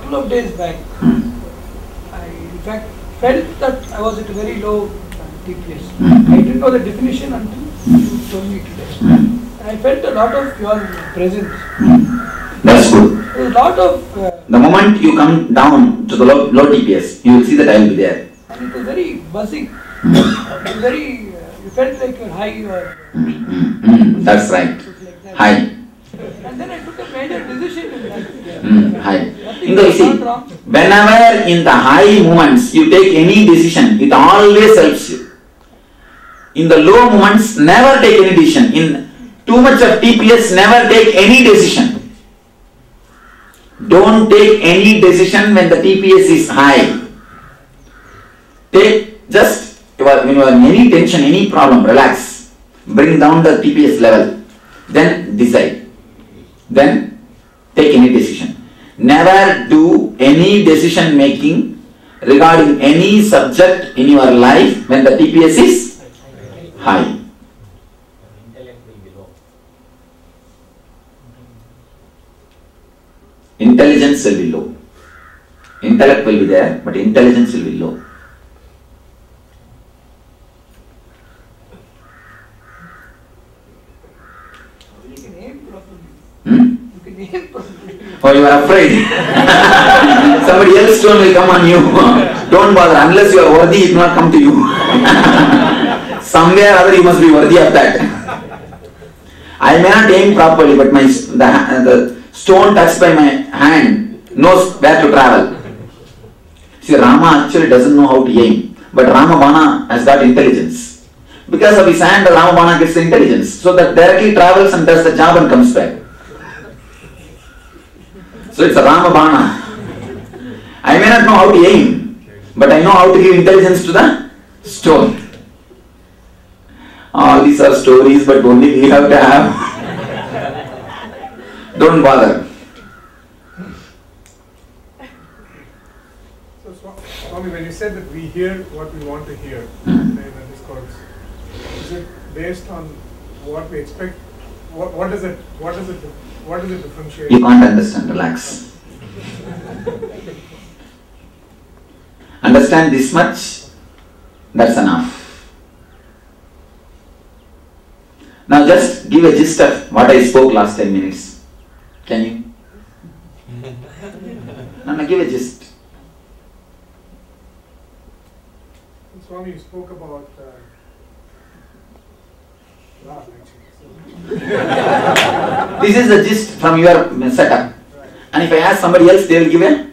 couple of days back, I in fact felt that I was at a very low TPS. I didn't know the definition until you told me today. I felt a lot of your presence. That's good. There was a lot of... the moment you come down to the low TPS, you will see that I will be there. And it was very buzzing. It was very... you felt like you're high or... That's right. Like that. High. And then I took a major decision in that. High. Nothing You know, you was see, not wrong. whenever in the high moments you take any decision, it always helps you. In the low moments, never take any decision. In too much of TPS, never take any decision. Don't take any decision when the TPS is high. Take just when you are in any tension, any problem, relax. Bring down the TPS level. Then decide. Then take any decision. Never do any decision making regarding any subject in your life when the TPS is high. Intelligence will be low. Intellect will be there, but intelligence will be low. You can aim properly. Hmm? You can aim properly. Or you are afraid. Somebody else's stone will come on you. Don't bother. Unless you are worthy, it will not come to you. Somewhere or other you must be worthy of that. I may not aim properly, but the stone touched by my hand knows where to travel. See, Rama actually doesn't know how to aim, but Ramabana has got intelligence. Because of his hand, the Ramabana gets the intelligence, so that directly travels and does the job and comes back. So it's a Ramabana. I may not know how to aim, but I know how to give intelligence to the stone. All these are stories, but only we have to have. Don't bother. So, Swami, when you said that we hear what we want to hear in the discourse, is it based on what we expect? What does it differentiate? You can't understand, relax. Understand this much, that's enough. Now just give a gist of what I spoke last 10 minutes. Can you? No, give a gist. Swami, you spoke about love, actually. This is the gist from your setup. And if I ask somebody else, they will give a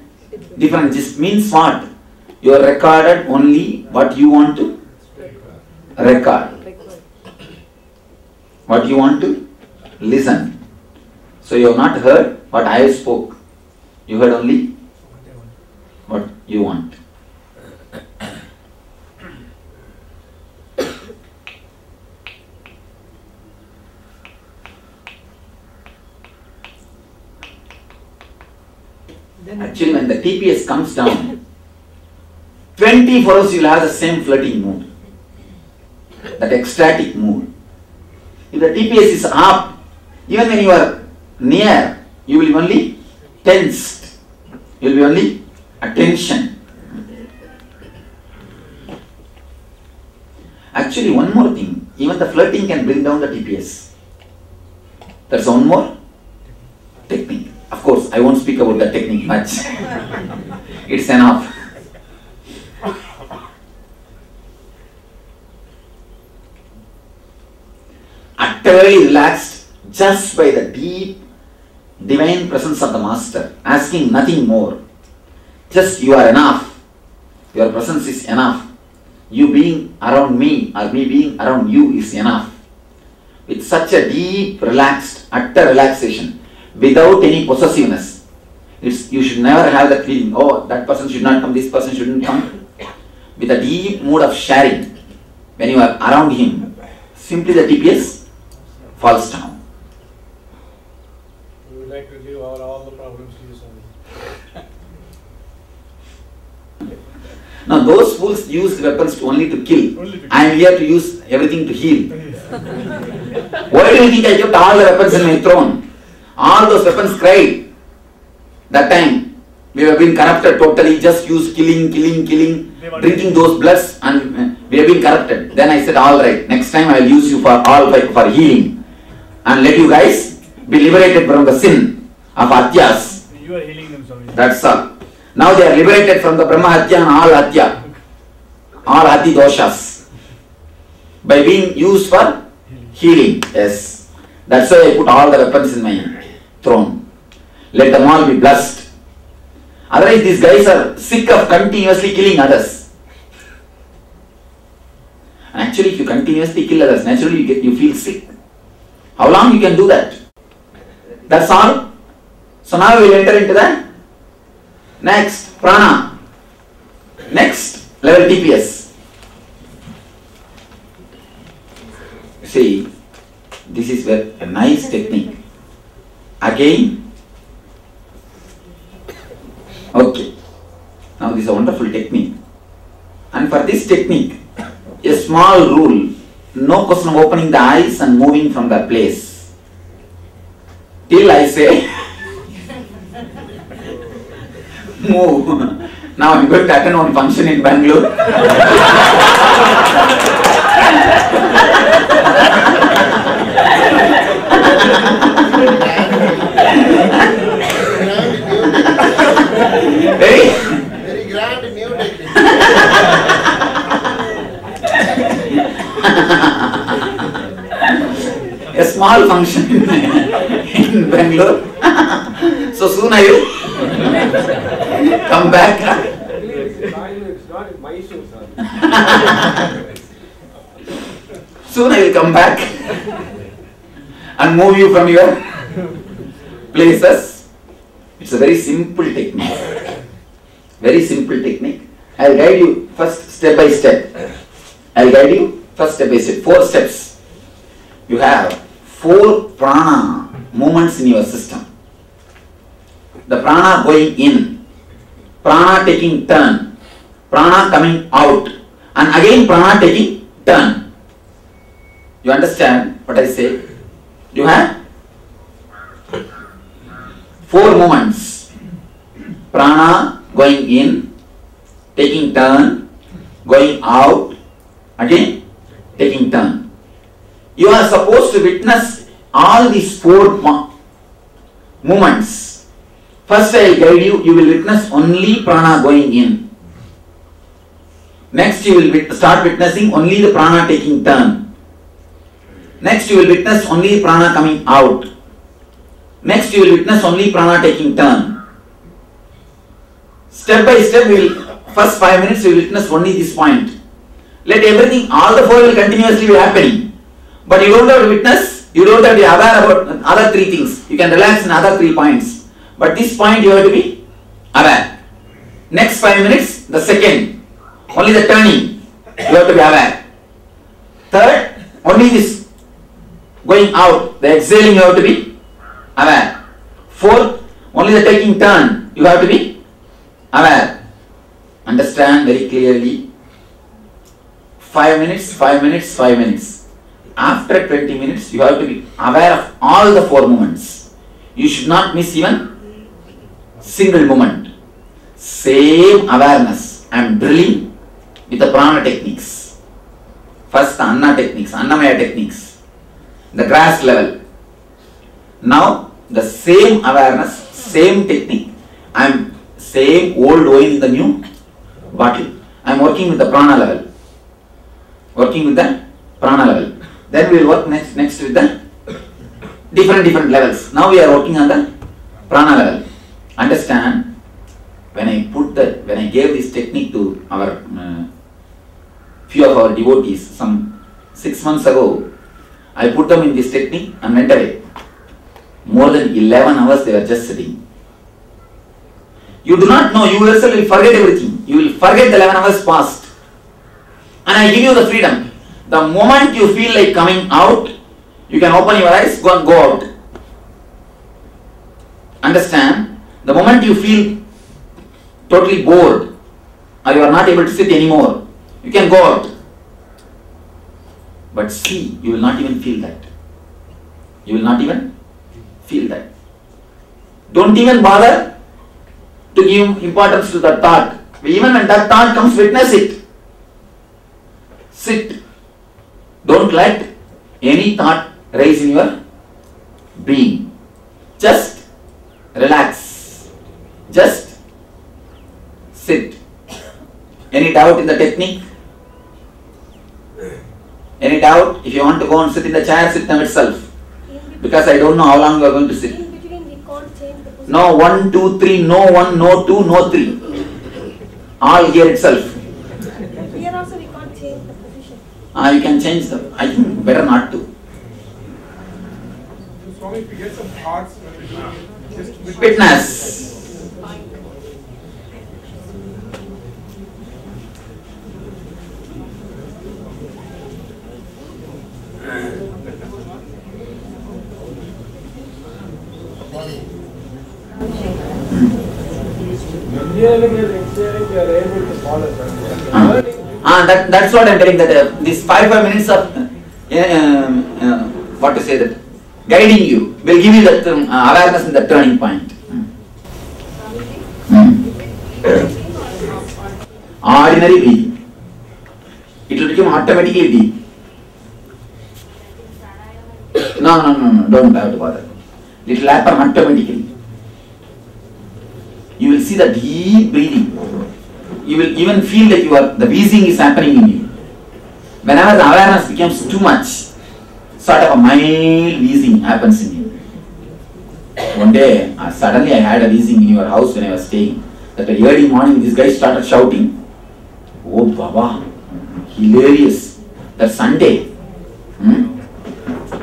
different gist. Means what? You are recorded only what you want to record. What you want to listen. So you have not heard what I spoke. You heard only what you want. Actually, when the TPS comes down, 24 hours you will have the same flirting mood, that ecstatic mood. If the TPS is up, even when you are near, you will be only tensed. You will be only attention. Actually, one more thing, even the flirting can bring down the TPS. That's one more technique. Of course, I won't speak about that technique much. It's enough. Utterly relaxed just by the deep divine presence of the Master, asking nothing more. Just you are enough. Your presence is enough. You being around me or me being around you is enough. With such a deep, relaxed, utter relaxation, without any possessiveness. You should never have that feeling, oh, that person should not come, this person shouldn't come. With a deep mood of sharing, when you are around him, simply the TPS falls down. We would like to leave all the problems to you, Swami. Now those fools use weapons only to kill. I am here to use everything to heal. Why do you think I kept all the weapons in my throne? All those weapons cried that time. We have been corrupted totally, just use killing, drinking those bloods, and we have been corrupted. Then I said, all right, next time I will use you for healing and let you guys be liberated from the sin of Hatyas. You are healing them, Swami. That's all. Now they are liberated from the Brahma Hatya and all Hatya, all Hati doshas, by being used for healing. Yes. That's why I put all the weapons in my throne. Let them all be blessed. Otherwise these guys are sick of continuously killing others. And actually if you continuously kill others, naturally you feel sick. How long you can do that? That's all. So now we will enter into the next prana. Next level TPS. See, this is a nice technique. Again, okay. Now this is a wonderful technique. And for this technique, a small rule, no question of opening the eyes and moving from that place. Till I say, move. Now I am going to attend one function in Bangalore. Very grand new technique. A small function in Bangalore. So soon I will come back. It's not in Mysore, sir. Soon I will come back and move you from your places. It's a very simple technique. Very simple technique. I will guide you first step by step. I will guide you first step by step. 4 steps. You have 4 prana movements in your system. The prana going in, prana taking turn, prana coming out, and again prana taking turn. You understand what I say? You have 4 movements. Prana going in, taking turn, going out, again taking turn. You are supposed to witness all these 4 movements. First I will guide you, you will witness only prana going in. Next you will start witnessing only the prana taking turn. Next you will witness only prana coming out. Next you will witness only prana taking turn. Step by step, first 5 minutes you will witness only this point. Let everything, all the 4 will continuously be happening. But you don't have to witness, you don't have to be aware about other 3 things. You can relax in other 3 points. But this point you have to be aware. Next 5 minutes, the second, only the turning, you have to be aware. Third, only this going out, the exhaling you have to be aware. Fourth, only the taking turn, you have to be aware. Understand very clearly. 5 minutes, 5 minutes, 5 minutes. After 20 minutes, you have to be aware of all the 4 movements. You should not miss even single movement. Same awareness. I am drilling with the prana techniques. First the Anna techniques, Annamaya techniques. The grass level. Now the same awareness, same technique. I am same old wine in the new bottle. I am working with the prana level. Working with the prana level. Then we will work next with the different levels. Now we are working on the prana level. Understand? When I gave this technique to our few of our devotees some 6 months ago, I put them in this technique and went away. More than 11 hours they were just sitting. You do not know, you yourself will forget everything. You will forget the 11 hours past. And I give you the freedom. The moment you feel like coming out, you can open your eyes, go out. Understand? The moment you feel totally bored or you are not able to sit anymore, you can go out. But see, you will not even feel that. You will not even feel that. Don't even bother to give importance to that thought. Even when that thought comes, witness it. Sit. Don't let any thought rise in your being. Just relax. Just sit. Any doubt in the technique? Any doubt? If you want to go and sit in the chair, sit them itself. Because I don't know how long you are going to sit. In between, we can't change the position. No 1, 2, 3, no 1, no 2, no 3. All here itself. Here also we can't change the position. You can change them. I think better not to. So Swami, if we get some thoughts when we do it, just Witness. Hearing and exhaling, we are able to follow that. That's what I'm telling, that this 45 minutes of what to say, that guiding you will give you that awareness in the turning point. Ordinary breathing. It will become automatically deep. No, don't have to bother. It will happen automatically. You will see the deep breathing. You will even feel that the wheezing is happening in you. Whenever the awareness becomes too much, sort of a mild wheezing happens in you. One day, suddenly I had a wheezing in your house when I was staying. That early morning, this guy started shouting. Oh Baba, hilarious. That Sunday,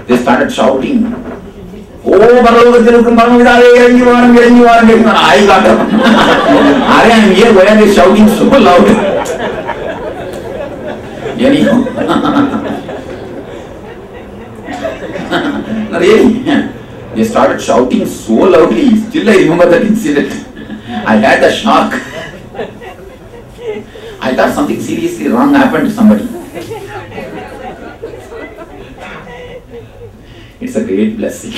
they started shouting. Oh, I got up. I am here, why are they shouting so loud? Anyhow. No, really. They started shouting so loudly. Still I remember that incident. I had a shock. I thought something seriously wrong happened to somebody. It's a great blessing.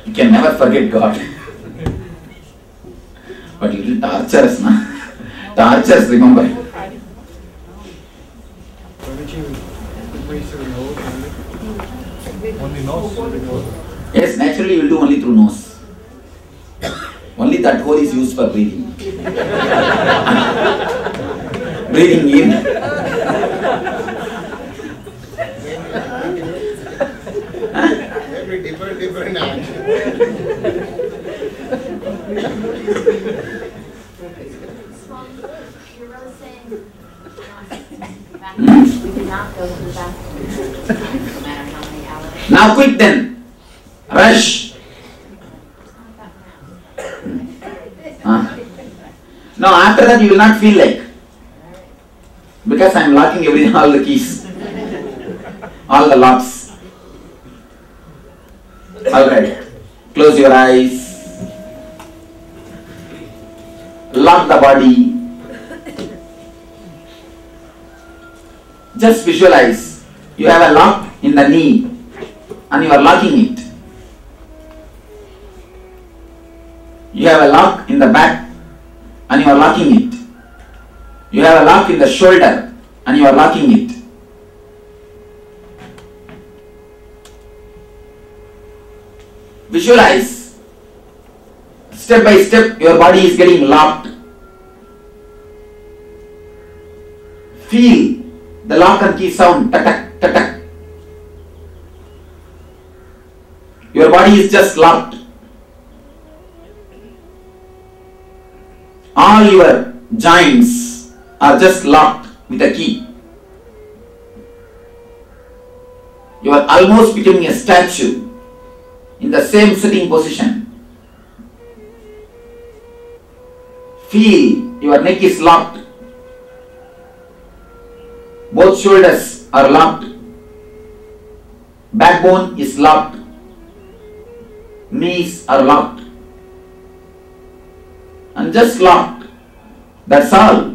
You can never forget God. But little torturous, na? Torturous, remember. only nose. Yes, naturally you will do only through nose. Only that hole is used for breathing. Breathing in. Every different action. You're really saying we do not go to the bathroom, no matter how many hours. Now quick then. Rush. No, after that you will not feel like. Because I am locking all the keys. All the locks. Alright. Close your eyes. Lock the body. Just visualize. You have a lock in the knee and you are locking it. You have a lock in the back and you are locking it. You have a lock in the shoulder and you are locking it. Visualize. Step by step your body is getting locked. Feel the lock and key sound. Tak-tak, tak-tak. Your body is just locked. All your joints are just locked with a key. You are almost becoming a statue in the same sitting position. Feel your neck is locked. Both shoulders are locked. Backbone is locked. Knees are locked. And just locked. That's all.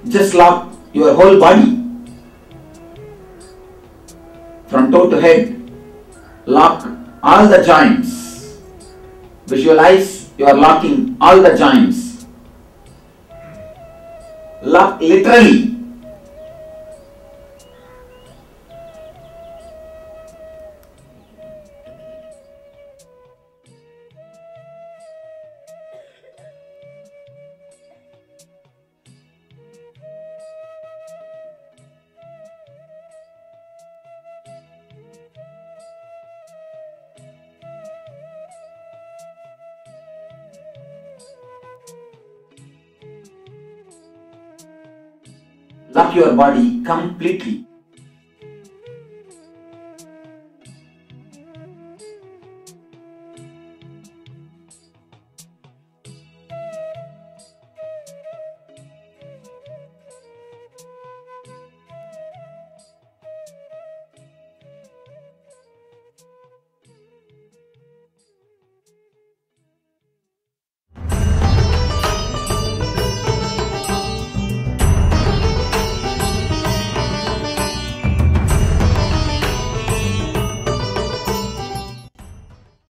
Just lock your whole body. From toe to head, lock all the joints. Visualize you are locking all the joints. Lock literally. Lock your body completely.